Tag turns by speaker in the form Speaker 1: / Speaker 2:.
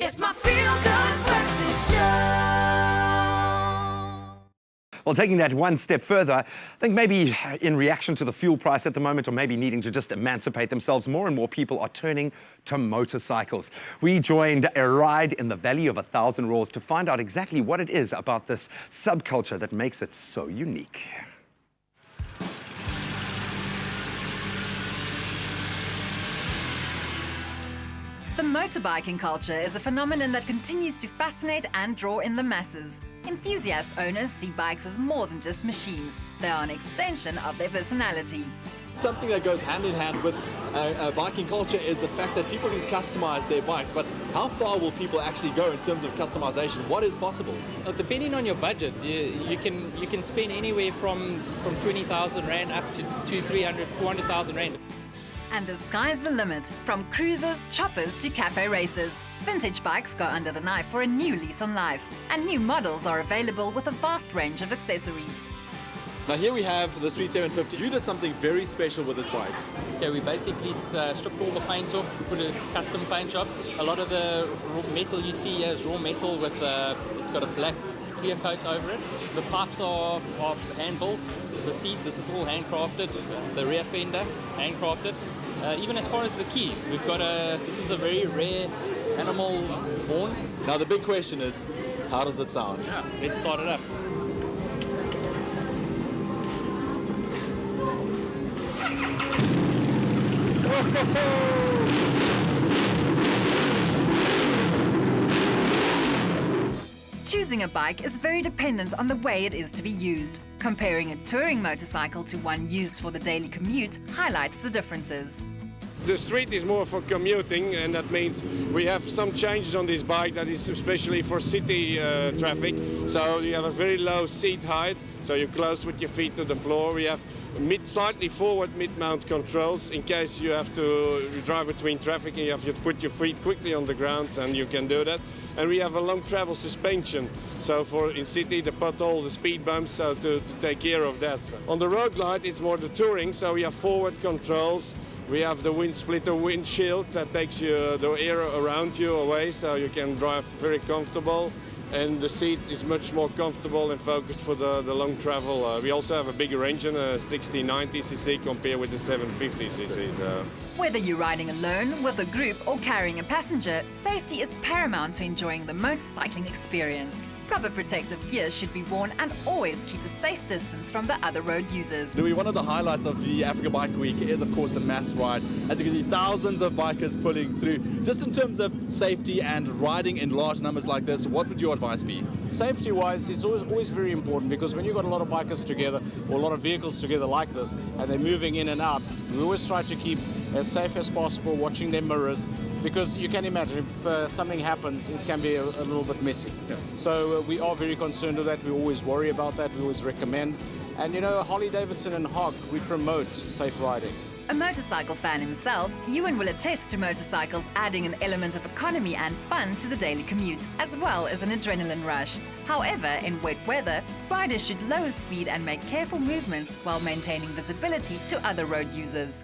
Speaker 1: It's my feel-good breakfast show.
Speaker 2: Well, taking that one step further, I think maybe in reaction to the fuel price at the moment, or maybe needing to just emancipate themselves, more and more people are turning to motorcycles. We joined a ride in the Valley of 1,000 Roars to find out exactly what it is about this subculture that makes it so unique.
Speaker 3: The motorbiking culture is a phenomenon that continues to fascinate and draw in the masses. Enthusiast owners see bikes as more than just machines. They are an extension of their personality.
Speaker 4: Something that goes hand in hand with biking culture is the fact that people can customize their bikes. But how far will people actually go in terms of customization? What is possible?
Speaker 5: Depending on your budget, you can spend anywhere from 20,000 Rand up to 300, 400,000 Rand.
Speaker 3: And the sky's the limit. From cruisers, choppers to cafe races, vintage bikes go under the knife for a new lease on life. And new models are available with a vast range of accessories.
Speaker 4: Now here we have the Street 750. You did something very special with this bike.
Speaker 5: Okay, we basically stripped all the paint off, put a custom paint job. A lot of the raw metal you see here is raw metal with it's got a black clear coat over it. The pipes are hand built. The seat, this is all handcrafted. The rear fender, handcrafted. Even as far as the key, we've got this is a very rare animal horn.
Speaker 4: Now the big question is, how does it sound?
Speaker 5: Yeah, let's start it up.
Speaker 3: Choosing a bike is very dependent on the way it is to be used. Comparing a touring motorcycle to one used for the daily commute highlights the differences.
Speaker 6: The street is more for commuting, and that means we have some changes on this bike that is especially for city traffic. So you have a very low seat height, so you're close with your feet to the floor. We have slightly forward mid-mount controls in case you have to drive between traffic and you have to put your feet quickly on the ground, and you can do that. And we have a long travel suspension, so for in city the potholes, the speed bumps, so to take care of that. On the road glide it's more the touring, so we have forward controls. We have the wind splitter windshield that takes the air around you away, so you can drive very comfortable. And the seat is much more comfortable and focused for the long travel. We also have a bigger engine, a 1690cc compared with the 750cc.
Speaker 3: Whether you're riding alone, with a group or carrying a passenger, safety is paramount to enjoying the motorcycling experience. Proper protective gear should be worn and always keep a safe distance from the other road users.
Speaker 4: Louis, one of the highlights of the Africa Bike Week is, of course, the mass ride. As you can see, thousands of bikers pulling through. Just in terms of safety and riding in large numbers like this, what would your advice be?
Speaker 7: Safety-wise, it's always very important, because when you've got a lot of bikers together or a lot of vehicles together like this and they're moving in and out, we always try to keep as safe as possible, watching their mirrors, because you can imagine if something happens, it can be a little bit messy.
Speaker 4: Yeah.
Speaker 7: So we are very concerned with that. We always worry about that. We always recommend. And you know, Harley Davidson and Hog, we promote safe riding.
Speaker 3: A motorcycle fan himself, Ewan will attest to motorcycles adding an element of economy and fun to the daily commute, as well as an adrenaline rush. However, in wet weather, riders should lower speed and make careful movements while maintaining visibility to other road users.